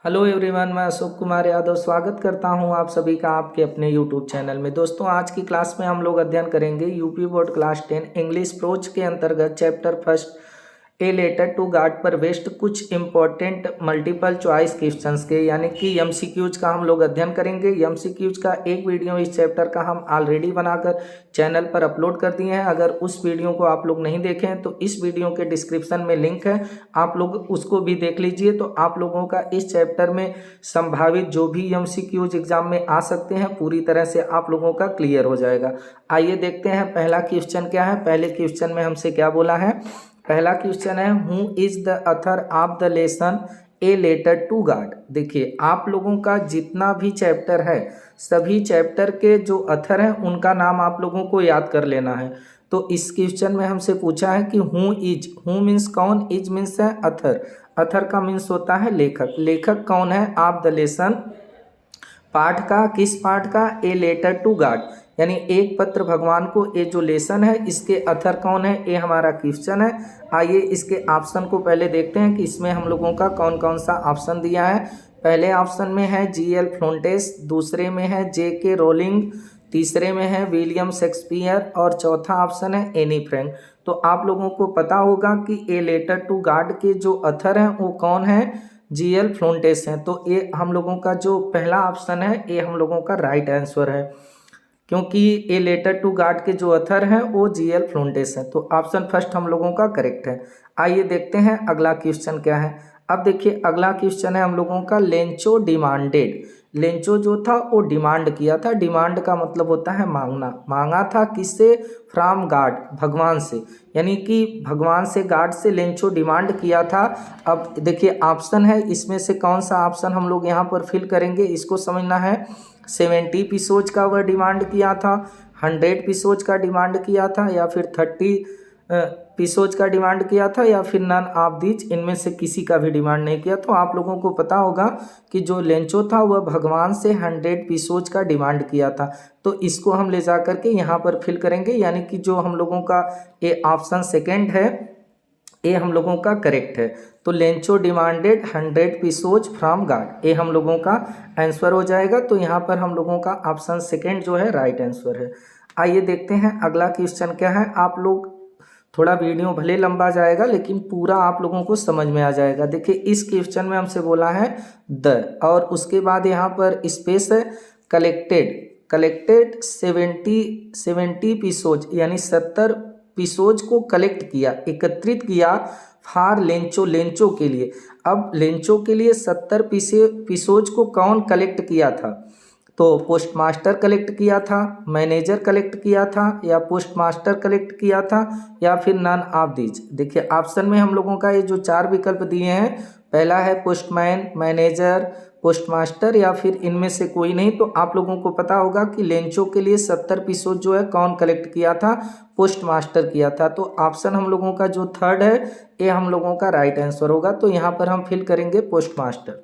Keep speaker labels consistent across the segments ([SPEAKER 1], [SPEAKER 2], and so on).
[SPEAKER 1] Hello everyone, मैं अशोक कुमार यादव स्वागत करता हूं आप सभी का आपके अपने यूट्यूब चैनल में। दोस्तों, आज की क्लास में हम लोग अध्ययन करेंगे UP board class 10 English prose के अंतर्गत chapter first a letter to God पर बेस्ड कुछ इंपॉर्टेंट मल्टीपल चॉइस क्वेश्चंस के यानी कि एमसीक्यूज का हम लोग अध्ययन करेंगे। एमसीक्यूज का एक वीडियो इस चैप्टर का हम ऑलरेडी बनाकर चैनल पर अपलोड कर दिए हैं। अगर उस वीडियो को आप लोग नहीं देखे हैं तो इस वीडियो के डिस्क्रिप्शन में लिंक है, आप लोग उसको भी देख लीजिए। तो आप लोगों का इस चैप्टर में संभावित जो भी एमसीक्यूज एग्जाम में आ सकते हैं पूरी तरह से आप लोगों का क्लियर हो जाएगा। आइए देखते हैं पहला क्वेश्चन क्या है। पहले क्वेश्चन में हमसे क्या बोला है। पहला क्वेश्चन है, who is the author of the lesson a letter to God. देखिए, आप लोगों का जितना भी चैप्टर है सभी चैप्टर के जो ऑथर हैं उनका नाम आप लोगों को याद कर लेना है। तो इस क्वेश्चन में हमसे पूछा है कि हु इज, हु मीन्स कौन, इज मीन्स है ऑथर, ऑथर का मीन्स होता है लेखक। लेखक कौन है ऑफ द लेसन, पाठ का, किस पाठ का, ए लेटर टू गॉड यानी एक पत्र भगवान को। ये जो लेसन है इसके ऑथर कौन है, ये हमारा क्वेश्चन है। आइए इसके ऑप्शन को पहले देखते हैं कि इसमें हम लोगों का कौन कौन सा ऑप्शन दिया है। पहले ऑप्शन में है जीएल फ्लोंटेस, दूसरे में है जेके रोलिंग, तीसरे में है विलियम शेक्सपियर और चौथा ऑप्शन है एनी फ्रैंक। तो आप लोगों को पता होगा कि ए लेटर टू गॉड के जो ऑथर हैं वो कौन है, जीएल फ्लोंटेस हैं। तो ये हम लोगों का जो पहला ऑप्शन है ये हम लोगों का राइट आंसर है, क्योंकि ए लेटर टू गॉड के जो ऑथर हैं वो जीएल फ्लोंटेस हैं। तो ऑप्शन फर्स्ट हम लोगों का करेक्ट है। आइए देखते हैं अगला क्वेश्चन क्या है। अब देखिए अगला क्वेश्चन है हम लोगों का, लेंचो डिमांडेड। लेंचो जो था वो डिमांड किया था। डिमांड का मतलब होता है मांगना। मांगा था किससे, फ्रॉम गॉड, भगवान से, यानी कि भगवान से, गॉड से लेंचो डिमांड किया था। अब देखिए ऑप्शन है, इसमें से कौन सा ऑप्शन हम लोग यहाँ पर फिल करेंगे इसको समझना है। 70 पीसोज का वह डिमांड किया था, 100 पीसोज का डिमांड किया था, या फिर 30 पीसोज का डिमांड किया था, या फिर नन ऑफ दीज, इनमें से किसी का भी डिमांड नहीं किया। तो आप लोगों को पता होगा कि जो लेंचो था वह भगवान से 100 पीसोज का डिमांड किया था। तो इसको हम ले जा करके यहाँ पर फिल करेंगे, यानी कि जो हम लोगों का ये ऑप्शन सेकेंड है ये हम लोगों का करेक्ट है। तो Lencho demanded 100 pesos from God, ये हम लोगों का आंसर हो जाएगा। तो यहाँ पर हम लोगों का ऑप्शन सेकेंड जो है राइट आंसर है। आइए देखते हैं अगला क्वेश्चन क्या है। आप लोग थोड़ा वीडियो भले लंबा जाएगा लेकिन पूरा आप लोगों को समझ में आ जाएगा। देखिए इस क्वेश्चन में हमसे बोला है द, और उसके बाद यहाँ पर स्पेस है कलेक्टेड। कलेक्टेड 70 पीसोज यानी 70 पीसोज को कलेक्ट किया, एकत्रित किया फॉर लेंचो, लेंचो के लिए। अब लेंचो के लिए 70 पीसोज को कौन कलेक्ट किया था, तो पोस्ट मास्टर कलेक्ट किया था, मैनेजर कलेक्ट किया था, या पोस्ट मास्टर कलेक्ट किया था, या फिर नन ऑफ दीज। देखिए ऑप्शन में हम लोगों का ये जो 4 विकल्प दिए हैं, पहला है पोस्टमैन, मैनेजर, पोस्ट मास्टर, या फिर इनमें से कोई नहीं। तो आप लोगों को पता होगा कि लेंचो के लिए 70 पीसोज जो है कौन कलेक्ट किया था, पोस्ट मास्टर किया था। तो ऑप्शन हम लोगों का जो थर्ड है ये हम लोगों का राइट आंसर होगा। तो यहाँ पर हम फिल करेंगे पोस्ट मास्टर।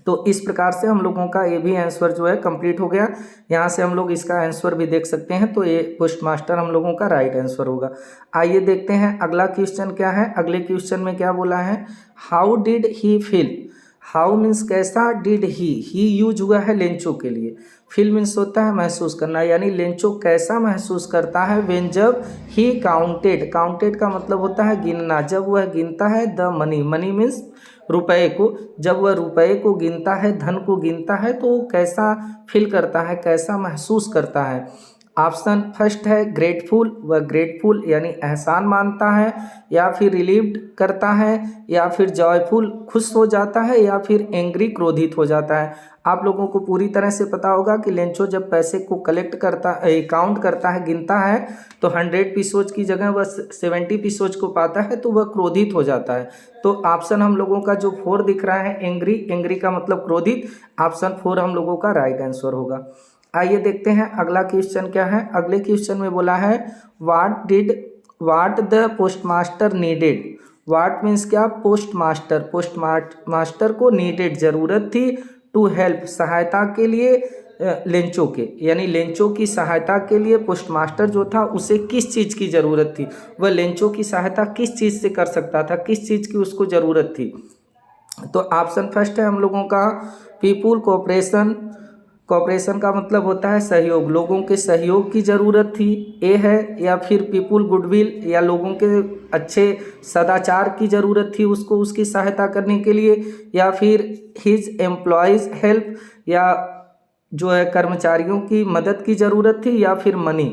[SPEAKER 1] तो इस प्रकार से हम लोगों का ये भी आंसर जो है कंप्लीट हो गया। यहाँ से हम लोग इसका आंसर भी देख सकते हैं। तो ये पोस्ट मास्टर हम लोगों का राइट आंसर होगा। आइए देखते हैं अगला क्वेश्चन क्या है। अगले क्वेश्चन में क्या बोला है, how did he feel. How means कैसा, डिड ही यूज हुआ है लेंचो के लिए। फील मीन्स होता है महसूस करना, यानी लेंचो कैसा महसूस करता है व्हेन, जब ही काउंटेड। काउंटेड का मतलब होता है गिनना, जब वह गिनता है द मनी, मनी मीन्स रुपए को, जब वह रुपए को गिनता है, धन को गिनता है, तो कैसा फील करता है, कैसा महसूस करता है। ऑप्शन फर्स्ट है ग्रेटफुल, वह ग्रेटफुल यानी एहसान मानता है, या फिर रिलीव्ड करता है, या फिर जॉयफुल खुश हो जाता है, या फिर एंग्री क्रोधित हो जाता है। आप लोगों को पूरी तरह से पता होगा कि लेंचो जब पैसे को कलेक्ट करता, काउंट करता है, गिनता है, तो 100 पीसोज की जगह वह 70 पीसोज को पाता है तो वह क्रोधित हो जाता है। तो ऑप्शन हम लोगों का जो 4 दिख रहा है एंग्री, एंग्री का मतलब क्रोधित, ऑप्शन 4 हम लोगों का राइट आंसर होगा। आइए देखते हैं अगला क्वेश्चन क्या है। अगले क्वेश्चन में बोला है what the post master needed. What means क्या, पोस्ट मास्टर, पोस्ट मास्टर को नीडेड जरूरत थी, टू हेल्प सहायता के लिए, लेंचो के, यानी लेंचो की सहायता के लिए पोस्ट मास्टर जो था उसे किस चीज़ की ज़रूरत थी, वह लेंचो की सहायता किस चीज़ से कर सकता था, किस चीज़ की उसको ज़रूरत थी। तो ऑप्शन फर्स्ट है हम लोगों का पीपुल कोऑपरेशन। कोऑपरेशन का मतलब होता है सहयोग, लोगों के सहयोग की ज़रूरत थी, ए है। या फिर पीपुल गुडविल, या लोगों के अच्छे सदाचार की ज़रूरत थी उसको उसकी सहायता करने के लिए। या फिर हिज एम्प्लॉयज़ हेल्प, या जो है कर्मचारियों की मदद की ज़रूरत थी, या फिर मनी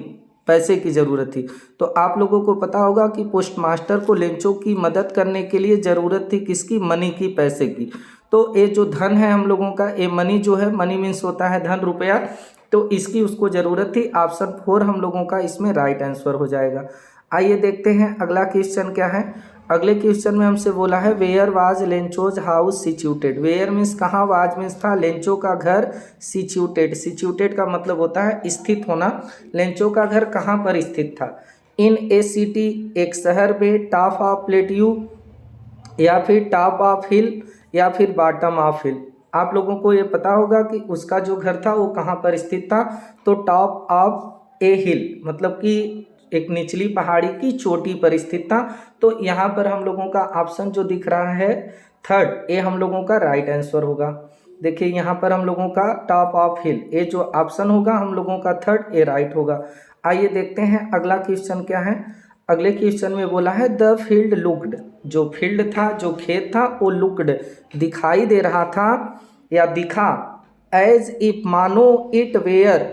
[SPEAKER 1] पैसे की ज़रूरत थी। तो आप लोगों को पता होगा कि पोस्ट मास्टर को लेंचो की मदद करने के लिए ज़रूरत थी किसकी, मनी की, पैसे की। तो ये जो धन है हम लोगों का, ये मनी जो है, मनी मीन्स होता है धन, रुपया, तो इसकी उसको ज़रूरत थी। ऑप्शन 4 हम लोगों का इसमें राइट आंसर हो जाएगा। आइए देखते हैं अगला क्वेश्चन क्या है। अगले क्वेश्चन में हमसे बोला है where was Lencho's house situated. Where means कहाँ, वाज मीन्स था, लेंचो का घर, सिचुएटेड, सिचुएटेड का मतलब होता है स्थित होना। लेंचो का घर कहाँ पर स्थित था, इन ए सिटी, एक शहर में, टॉप ऑफ प्लेट्यू, या फिर टॉप ऑफ हिल, या फिर बॉटम ऑफ हिल। आप लोगों को ये पता होगा कि उसका जो घर था वो कहाँ पर स्थित था, तो टॉप ऑफ ए हिल, मतलब कि एक निचली पहाड़ी की चोटी पर स्थित था। तो यहाँ पर हम लोगों का ऑप्शन जो दिख रहा है थर्ड, ये हम लोगों का राइट आंसर होगा। देखिए यहाँ पर हम लोगों का टॉप ऑफ हिल, ये जो ऑप्शन होगा हम लोगों का थर्ड, ये राइट होगा। आइए देखते हैं अगला क्वेश्चन क्या है। अगले क्वेश्चन में बोला है द फील्ड लुक्ड, जो फील्ड था, जो खेत था, वो लुक्ड, दिखाई दे रहा था या दिखा, एज इफ, मानो, इट वेयर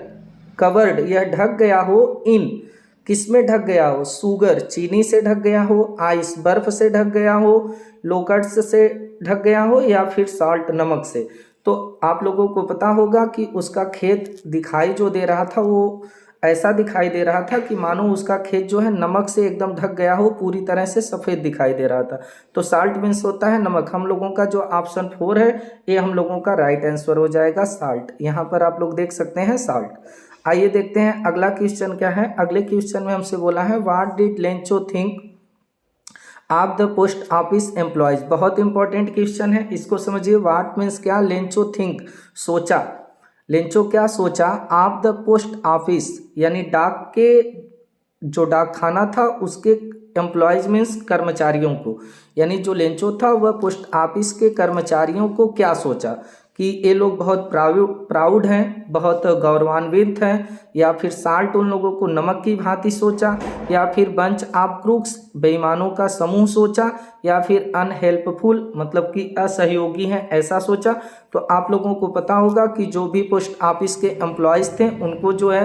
[SPEAKER 1] कवर्ड, यह ढक गया हो, इन, किस में ढक गया हो, सुगर, चीनी से ढक गया हो, आइस, बर्फ से ढक गया हो, लोकट्स से ढक गया हो, या फिर साल्ट, नमक से। तो आप लोगों को पता होगा कि उसका खेत दिखाई जो दे रहा था वो ऐसा दिखाई दे रहा था कि मानो उसका खेत जो है नमक से एकदम ढक गया हो, पूरी तरह से सफ़ेद दिखाई दे रहा था। तो साल्ट मीन्स होता है नमक। हम लोगों का जो ऑप्शन 4 है ये हम लोगों का राइट आंसर हो जाएगा, साल्ट। यहाँ पर आप लोग देख सकते हैं साल्ट। आइए देखते हैं अगला क्वेश्चन क्या है। अगले क्वेश्चन में हमसे बोला है व्हाट डिड लेंचो थिंक आप द पोस्ट ऑफिस एम्प्लॉयज। बहुत इंपॉर्टेंट क्वेश्चन है, इसको समझिए। व्हाट मीन्स क्या, लेंचो थिंक, सोचा, लेंचो क्या सोचा, आप द पोस्ट ऑफिस, यानी डाक के जो डाक खाना था उसके एम्प्लॉयज मीन्स कर्मचारियों को, यानी जो लेंचो था वह पोस्ट ऑफिस के कर्मचारियों को क्या सोचा कि ये लोग बहुत प्राउड हैं, बहुत गौरवान्वित हैं, या फिर साल्ट उन लोगों को नमक की भांति सोचा, या फिर बंच ऑफ क्रूक्स, बेईमानों का समूह सोचा, या फिर अनहेल्पफुल मतलब कि असहयोगी हैं ऐसा सोचा। तो आप लोगों को पता होगा कि जो भी पोस्ट ऑफिस के एम्प्लॉयज़ थे उनको जो है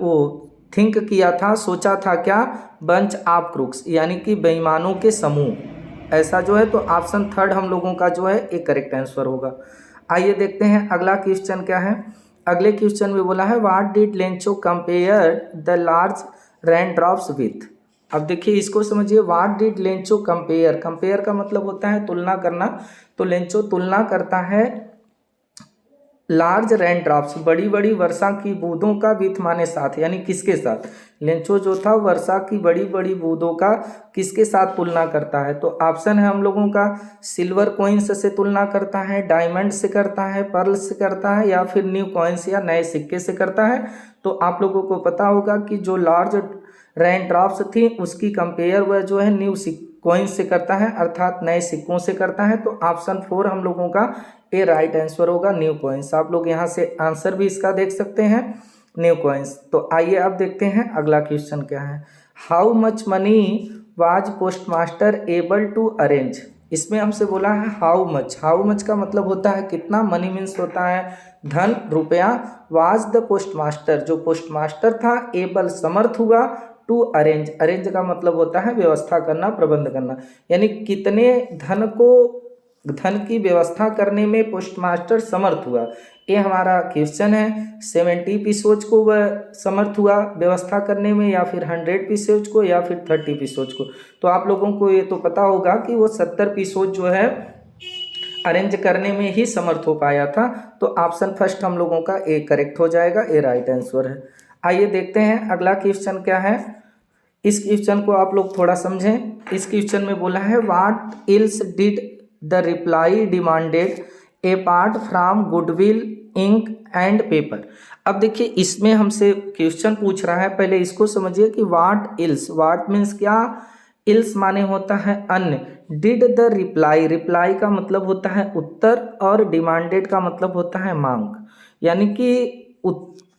[SPEAKER 1] वो थिंक किया था, सोचा था क्या, बंच ऑफ क्रूक्स, यानी कि बेईमानों के समूह, ऐसा जो है। तो ऑप्शन थर्ड हम लोगों का जो है एक करेक्ट आंसर होगा। आइए देखते हैं अगला क्वेश्चन क्या है। अगले क्वेश्चन में बोला है what did Lencho compare the large rain drops with. अब देखिए इसको समझिए, what did Lencho compare, compare का मतलब होता है तुलना करना। तो लेंचो तुलना करता है लार्ज रेन ड्रॉप्स, बड़ी बड़ी वर्षा की बूंदों का, विथ माने साथ, यानी किसके साथ। लेंचो जो था वर्षा की बड़ी बड़ी बूंदों का किसके साथ तुलना करता है। तो ऑप्शन है हम लोगों का सिल्वर कॉइन्स से तुलना करता है, डायमंड से करता है, पर्ल से करता है, या फिर न्यू कॉइन्स या नए सिक्के से करता है। तो आप लोगों को पता होगा कि जो लार्ज रेन ड्रॉप्स थी उसकी कंपेयर वह जो है न्यू कॉइन्स से करता है, अर्थात नए सिक्कों से करता है। तो ऑप्शन 4 हम लोगों का ए राइट आंसर होगा, न्यू कॉइन्स। आप लोग यहाँ से आंसर भी इसका देख सकते हैं, न्यू कॉइन्स। तो आइए अब देखते हैं अगला क्वेश्चन क्या है। How much money was post master able to arrange. इसमें हमसे बोला है हाउ मच, हाउ मच का मतलब होता है कितना, मनी मीन्स होता है धन, रुपया। वाज द पोस्ट मास्टर, जो पोस्ट मास्टर था, एबल समर्थ हुआ, टू अरेंज, अरेंज का मतलब होता है व्यवस्था करना, प्रबंध करना, यानी कितने धन की व्यवस्था करने में पोस्ट मास्टर समर्थ हुआ। ये हमारा क्वेश्चन है। 70 पीसोज को वह समर्थ हुआ व्यवस्था करने में, या फिर 100 पीसोज को, या फिर 30 पीसोज को। तो आप लोगों को ये तो पता होगा कि वो 70 पीसोज जो है अरेंज करने में ही समर्थ हो पाया था। तो ऑप्शन फर्स्ट हम लोगों का ए करेक्ट हो जाएगा, ए राइट आंसर है। आइए देखते हैं अगला क्वेश्चन क्या है। इस क्वेश्चन को आप लोग थोड़ा समझें। इस क्वेश्चन में बोला है what else did the reply demanded apart from goodwill, ink and paper. अब देखिए इसमें हमसे क्वेश्चन पूछ रहा है, पहले इसको समझिए कि व्हाट एल्स, व्हाट मीन्स क्या, इल्स माने होता है अन्य, डिड द रिप्लाई, रिप्लाई का मतलब होता है उत्तर और डिमांडेड का मतलब होता है मांग। यानी कि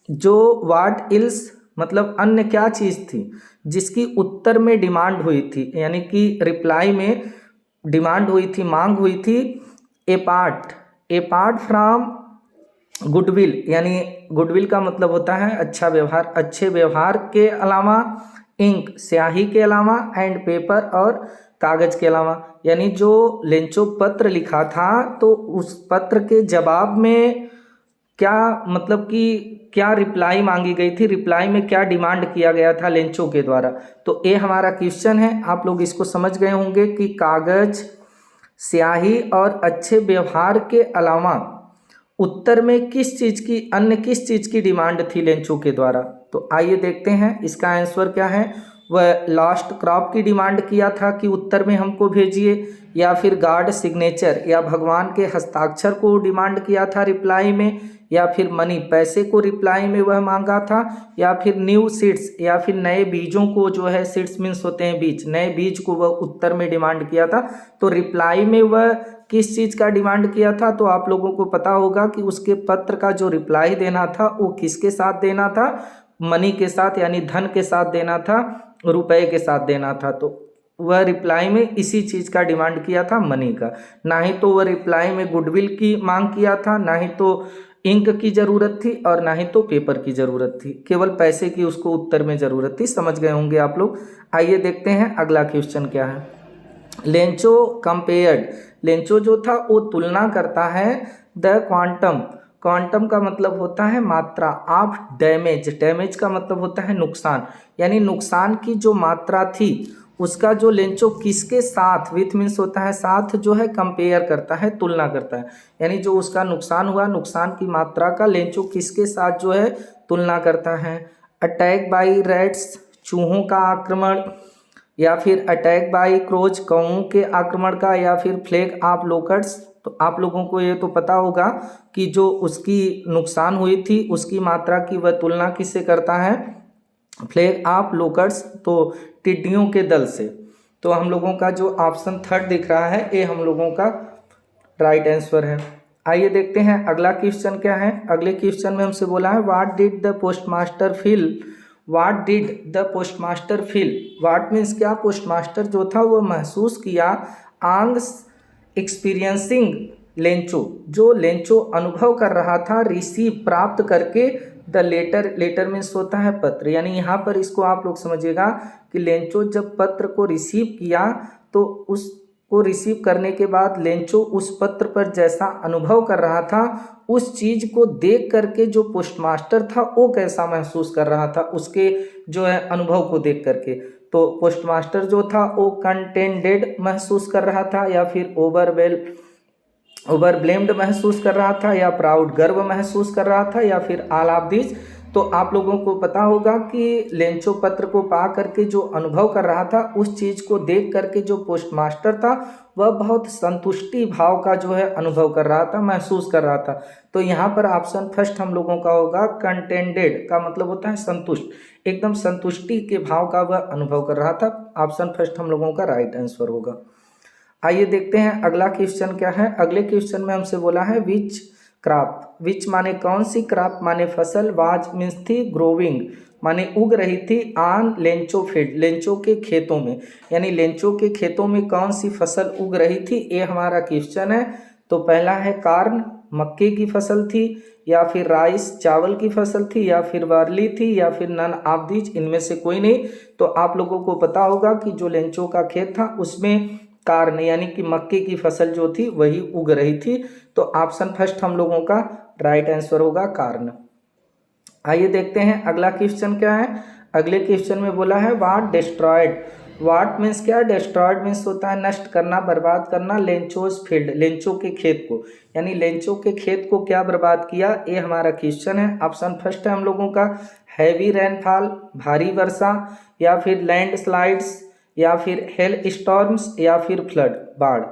[SPEAKER 1] जो वाट इल्स मतलब अन्य क्या चीज़ थी जिसकी उत्तर में डिमांड हुई थी, यानी कि रिप्लाई में डिमांड हुई थी, मांग हुई थी। ए पार्ट फ्रॉम गुडविल, यानी गुडविल का मतलब होता है अच्छा व्यवहार, अच्छे व्यवहार के अलावा, इंक स्याही के अलावा, एंड पेपर और कागज के अलावा। यानी जो लेंचो पत्र लिखा था तो उस पत्र के जवाब में क्या मतलब कि क्या रिप्लाई मांगी गई थी, रिप्लाई में क्या डिमांड किया गया था लेंचो के द्वारा। तो ये हमारा क्वेश्चन है, आप लोग इसको समझ गए होंगे कि कागज, स्याही और अच्छे व्यवहार के अलावा उत्तर में किस चीज़ की, अन्य किस चीज़ की डिमांड थी लेंचो के द्वारा। तो आइए देखते हैं इसका आंसर क्या है। वह लास्ट क्रॉप की डिमांड किया था कि उत्तर में हमको भेजिए, या फिर गॉड सिग्नेचर या भगवान के हस्ताक्षर को डिमांड किया था रिप्लाई में, या फिर मनी पैसे को रिप्लाई में वह मांगा था, या फिर न्यू सीड्स या फिर नए बीजों को, जो है सीड्स मीन्स होते हैं बीज, नए बीज को वह उत्तर में डिमांड किया था। तो रिप्लाई में वह किस चीज़ का डिमांड किया था, तो आप लोगों को पता होगा कि उसके पत्र का जो रिप्लाई देना था वो किसके साथ देना था, मनी के साथ, यानी धन के साथ देना था, रुपए के साथ देना था। तो वह रिप्लाई में इसी चीज़ का डिमांड किया था, मनी का। ना ही तो वह रिप्लाई में गुडविल की मांग किया था, ना ही तो इंक की ज़रूरत थी, और ना ही तो पेपर की ज़रूरत थी, केवल पैसे की उसको उत्तर में ज़रूरत थी। समझ गए होंगे आप लोग। आइए देखते हैं अगला क्वेश्चन क्या है। लेंचो कंपेयर्ड, लेंचो जो था वो तुलना करता है द क्वांटम, क्वांटम का मतलब होता है मात्रा, ऑफ डैमेज, डैमेज का मतलब होता है नुकसान, यानी नुकसान की जो मात्रा थी उसका जो लेंचो किसके साथ, विथ मीन्स होता है साथ, जो है कंपेयर करता है, तुलना करता है। यानी जो उसका नुकसान हुआ, नुकसान की मात्रा का लेंचो किसके साथ जो है तुलना करता है। अटैक बाई रैट्स, चूहों का आक्रमण, या फिर अटैक बाई क्रोच, कौओं के आक्रमण का, या फिर फ्लेग ऑफ लोकट्स। तो आप लोगों को ये तो पता होगा कि जो उसकी नुकसान हुई थी उसकी मात्रा की वह तुलना किससे करता है, फ्लेग ऑफ लोकट्स, तो टिड्डियों के दल से। तो हम लोगों का जो ऑप्शन थर्ड दिख रहा है ये हम लोगों का राइट आंसर है। आइए देखते हैं अगला क्वेश्चन क्या है। अगले क्वेश्चन में हमसे बोला है what did the postmaster feel, what did the postmaster feel, what means क्या, पोस्टमास्टर जो था वो महसूस किया, ऑन एक्सपीरियंसिंग लेंचो, जो लेंचो अनुभव कर रहा था, रिसीव प्राप्त करके, द लेटर, लेटर मीन्स होता है पत्र। यानी यहाँ पर इसको आप लोग समझिएगा कि लेंचो जब पत्र को रिसीव किया तो उसको रिसीव करने के बाद लेंचो उस पत्र पर जैसा अनुभव कर रहा था, उस चीज़ को देख करके जो पोस्टमास्टर था वो कैसा महसूस कर रहा था, उसके जो है अनुभव को देख करके। तो पोस्टमास्टर जो था वो कंटेंडेड महसूस कर रहा था, या फिर ओवरब्लेम्ड महसूस कर रहा था, या प्राउड गर्व महसूस कर रहा था, या फिर ऑल ऑफ दिस। तो आप लोगों को पता होगा कि लेंचो पत्र को पा करके जो अनुभव कर रहा था, उस चीज़ को देख करके जो पोस्टमास्टर था वह बहुत संतुष्टि भाव का जो है अनुभव कर रहा था, महसूस कर रहा था। तो यहाँ पर ऑप्शन फर्स्ट हम लोगों का होगा, कंटेंडेड का मतलब होता है संतुष्ट, एकदम संतुष्टि के भाव का वह अनुभव कर रहा था। ऑप्शन फर्स्ट हम लोगों का राइट आंसर होगा। आइए देखते हैं अगला क्वेश्चन क्या है। अगले क्वेश्चन में हमसे बोला है विच क्रॉप, विच माने कौन सी, क्रॉप माने फसल, वाज मीन्स थी, ग्रोविंग माने उग रही थी, ऑन लेंचो फील्ड, लेंचो के खेतों में, यानी लेंचो के खेतों में कौन सी फसल उग रही थी, ये हमारा क्वेश्चन है। तो पहला है कार्न, मक्के की फसल थी, या फिर राइस चावल की फसल थी, या फिर बार्ली थी, या फिर नन ऑफ दीज, इनमें से कोई नहीं। तो आप लोगों को पता होगा कि जो लेंचो का खेत था उसमें कार्न यानी कि मक्के की फसल जो थी वही उग रही थी। तो ऑप्शन फर्स्ट हम लोगों का राइट आंसर होगा, कार्न। आइए देखते हैं अगला क्वेश्चन क्या है। अगले क्वेश्चन में बोला है व्हाट डिस्ट्रॉयड, व्हाट मीन्स क्या, डिस्ट्रॉयड मीन्स होता है नष्ट करना, बर्बाद करना, लेंचोज फील्ड, लेंचो के खेत को, यानी लेंचो के खेत को क्या बर्बाद किया, ये हमारा क्वेश्चन है। ऑप्शन फर्स्ट है हम लोगों का हैवी रेनफॉल, भारी वर्षा, या फिर लैंड स्लाइड्स, या फिर हेल स्टॉर्म्स, या फिर फ्लड, बाढ़।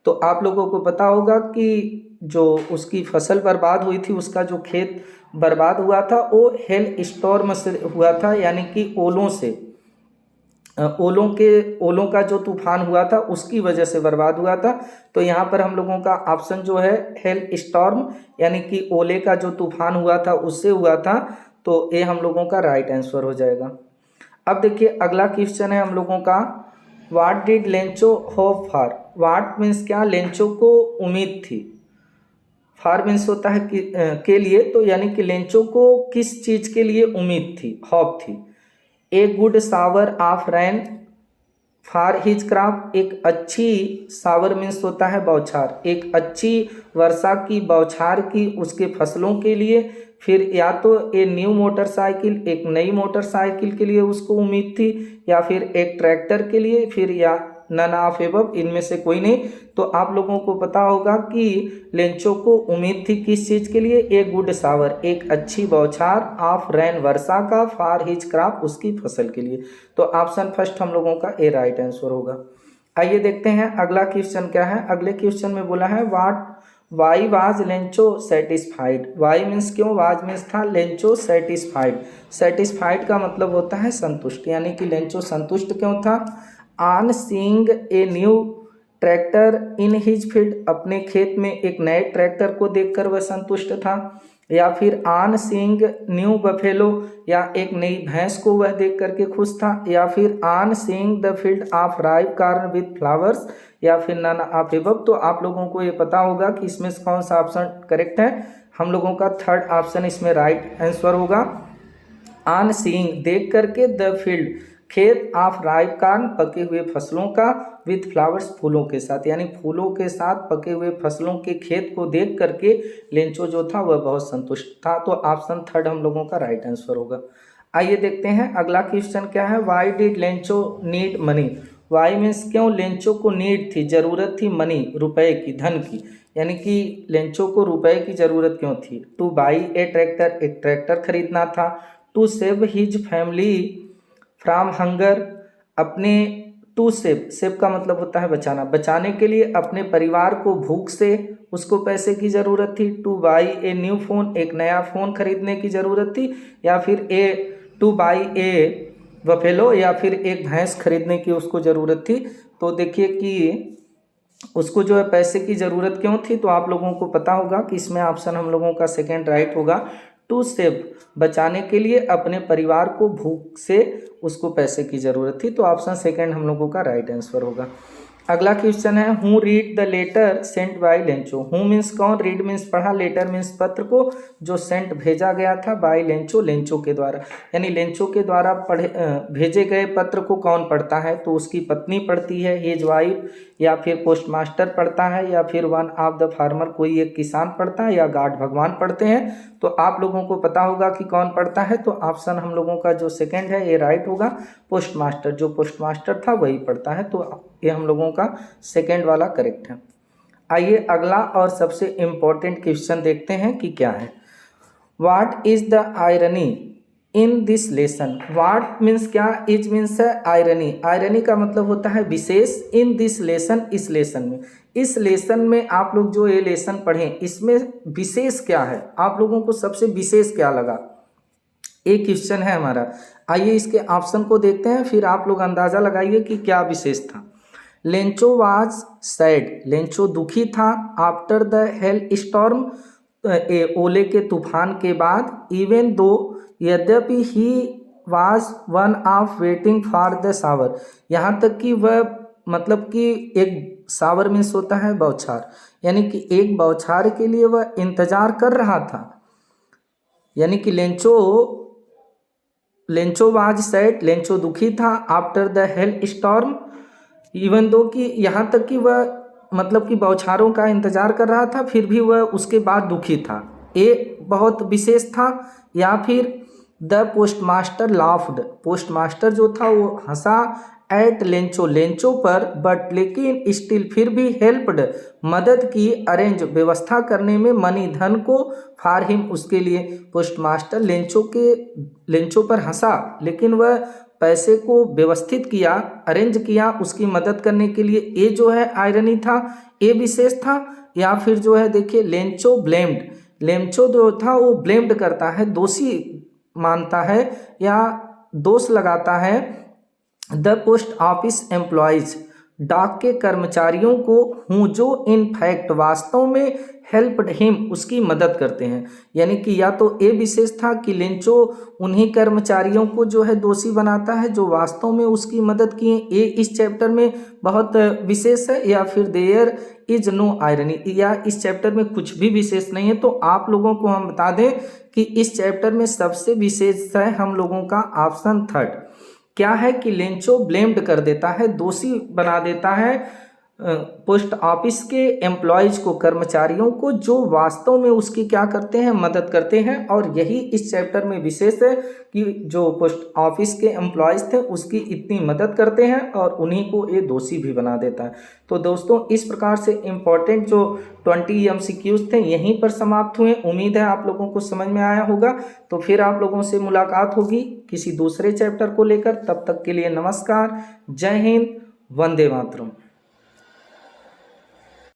[SPEAKER 1] तो आप लोगों को पता होगा कि जो उसकी फसल बर्बाद हुई थी, उसका जो खेत बर्बाद हुआ था वो हेल स्टॉर्म से हुआ था, यानी कि ओलों से, ओलों का जो तूफान हुआ था उसकी वजह से बर्बाद हुआ था। तो यहाँ पर हम लोगों का ऑप्शन जो है हेल स्टॉर्म यानी कि ओले का जो तूफान हुआ था उससे हुआ था। तो ये हम लोगों का राइट आंसर हो जाएगा। अब देखिए अगला क्वेश्चन है हम लोगों का, what did Lencho hope for. What means क्या, लेंचो को उम्मीद थी, फॉर मीन्स होता है कि के लिए, तो यानी कि लेंचो को किस चीज के लिए उम्मीद थी, होप थी। A good shower of rain for his crop, एक अच्छी सावर मीन्स होता है बौछार, एक अच्छी वर्षा की बौछार की उसके फसलों के लिए। फिर या तो ए न्यू मोटरसाइकिल, एक नई मोटरसाइकिल के लिए उसको उम्मीद थी, या फिर एक ट्रैक्टर के लिए, फिर या नन ऑफ एबव, इनमें से कोई नहीं। तो आप लोगों को पता होगा कि लेंचो को उम्मीद थी किस चीज़ के लिए, ए गुड सावर, एक अच्छी बौछार, ऑफ रैन वर्षा का, फॉर हिज क्रॉप उसकी फसल के लिए। तो ऑप्शन फर्स्ट हम लोगों का ए राइट आंसर होगा। आइए देखते हैं अगला क्वेश्चन क्या है। अगले क्वेश्चन में बोला है what why was Lencho satisfied. Why means क्यों, वाज मीन्स था, लेंचो सेटिस्फाइड। सेटिस्फाइड का मतलब होता है संतुष्ट, यानी कि लेंचो संतुष्ट क्यों था। On seeing a new tractor in his field, अपने खेत में एक नए ट्रैक्टर को देखकर वह संतुष्ट था। या फिर ऑन सीइंग न्यू बफेलो, या एक नई भैंस को वह देख करके खुश था। या फिर on seeing the field of ripe corn with flowers, या फिर नन ऑफ एबव। तो आप लोगों को ये पता होगा कि इसमें से कौन सा ऑप्शन करेक्ट है। हम लोगों का थर्ड ऑप्शन इसमें राइट आंसर होगा। ऑन सीइंग, देख करके, द फील्ड, खेत, ऑफ राइप कॉर्न, पके हुए फसलों का, विथ फ्लावर्स, फूलों के साथ, यानी फूलों के साथ पके हुए फसलों के खेत को देख करके लेंचो जो था वह बहुत संतुष्ट था। तो ऑप्शन थर्ड हम लोगों का राइट आंसर होगा। आइए देखते हैं अगला क्वेश्चन क्या है। Why did Lencho need money. Why means क्यों लेंचो को नीड थी, जरूरत थी, मनी, रुपए की, धन की, यानी कि लेंचो को रुपए की जरूरत क्यों थी। टू बाई ए ट्रैक्टर, एक ट्रैक्टर खरीदना था। To save his family from hunger, अपने, टू सेव, सेव का मतलब होता है बचाना, बचाने के लिए अपने परिवार को भूख से उसको पैसे की ज़रूरत थी। To buy a new phone, एक नया फ़ोन खरीदने की ज़रूरत थी। या फिर ए टू बाई ए बफेलो, या फिर एक भैंस खरीदने की उसको ज़रूरत थी। तो देखिए कि उसको जो है पैसे की ज़रूरत क्यों थी, तो आप लोगों को पता होगा कि इसमें ऑप्शन हम लोगों का सेकेंड राइट होगा। टू सेव, बचाने के लिए अपने परिवार को भूख से उसको पैसे की ज़रूरत थी। तो ऑप्शन सेकेंड हम लोगों का राइट आंसर होगा। अगला क्वेश्चन है who read the letter sent by Lencho. Who means कौन, रीड मीन्स पढ़ा, लेटर मीन्स पत्र को, जो सेंट भेजा गया था, बाय लेंचो, लेंचो के द्वारा, यानी लेंचो के द्वारा भेजे गए पत्र को कौन पढ़ता है, तो उसकी पत्नी पढ़ती है, हिज वाइफ, या फिर पोस्टमास्टर पढ़ता है, या फिर वन ऑफ द फार्मर, कोई एक किसान पढ़ता है, या गॉड भगवान पढ़ते हैं। तो आप लोगों को पता होगा कि कौन पढ़ता है। तो ऑप्शन हम लोगों का जो सेकंड है ये राइट होगा। पोस्टमास्टर, जो पोस्टमास्टर था वही पढ़ता है। तो ये हम लोगों का सेकंड वाला करेक्ट है। आइए अगला और सबसे इम्पोर्टेंट क्वेश्चन देखते हैं कि क्या है। What is the irony in this lesson. What means क्या, इज मीन्स है आयरनी। आयरनी का मतलब होता है विशेष। इन दिस लेसन, इस लेसन में, इस लेसन में आप लोग जो ये लेसन पढ़ें इसमें विशेष क्या है, आप लोगों को सबसे विशेष क्या लगा, एक क्वेश्चन है हमारा। आइए इसके ऑप्शन को देखते हैं, फिर आप लोग अंदाजा लगाइए कि क्या विशेष था। लेंचो वाज सैड, लेंचो दुखी था। आफ्टर द हेल स्टॉर्म, ओले के तूफान के बाद। इवन दो, यद्यपि he was one of waiting for the shower, यहाँ तक कि वह, मतलब कि एक सावर मीन्स होता है बौछार, यानी कि एक बौछार के लिए वह इंतजार कर रहा था। यानी कि लेंचो वाज सैड, लेंचो दुखी था। After the hell storm, even though कि यहाँ तक कि वह, मतलब कि बौछारों का इंतजार कर रहा था, फिर भी वह उसके बाद दुखी था। ये बहुत विशेष था। या फिर द पोस्टमास्टर लाफ्ड, पोस्टमास्टर जो था वो हंसा एट लेंचो, लेंचो पर, बट लेकिन स्टिल, फिर भी हेल्प्ड, मदद की, अरेंज, व्यवस्था करने में, मनी, धन को, फॉर हिम, उसके लिए। पोस्टमास्टर लेंचो पर हंसा, लेकिन वह पैसे को व्यवस्थित किया, अरेंज किया उसकी मदद करने के लिए। ये जो है आयरनी था, ये विशेष था। या फिर जो है देखिए लेंचो ब्लेम्ड, लेंचो जो था वो ब्लेम्ड करता है, दोषी मानता है या दोष लगाता है द पोस्ट ऑफिस एम्प्लॉयज, डाक के कर्मचारियों को हूँ जो इन फैक्ट वास्तव में हेल्प्ड हिम, उसकी मदद करते हैं। यानी कि या तो ए विशेष था कि लिंचो उन्हीं कर्मचारियों को जो है दोषी बनाता है जो वास्तव में उसकी मदद किए, ए इस चैप्टर में बहुत विशेष है, या फिर देयर इज नो आयरनी, या इस चैप्टर में कुछ भी विशेष नहीं है। तो आप लोगों को हम बता दें कि इस चैप्टर में सबसे विशेष है हम लोगों का ऑप्शन थर्ड। क्या है कि लेंचो ब्लेम्ड कर देता है, दोषी बना देता है पोस्ट ऑफिस के एम्प्लॉयज को, कर्मचारियों को जो वास्तव में उसकी क्या करते हैं, मदद करते हैं। और यही इस चैप्टर में विशेष है कि जो पोस्ट ऑफिस के एम्प्लॉयज थे उसकी इतनी मदद करते हैं और उन्हीं को ये दोषी भी बना देता है। तो दोस्तों इस प्रकार से इम्पोर्टेंट जो 20 MCQs थे यहीं पर समाप्त हुए। उम्मीद है आप लोगों को समझ में आया होगा। तो फिर आप लोगों से मुलाकात होगी किसी दूसरे चैप्टर को लेकर। तब तक के लिए नमस्कार, जय हिंद, वंदे मातरम।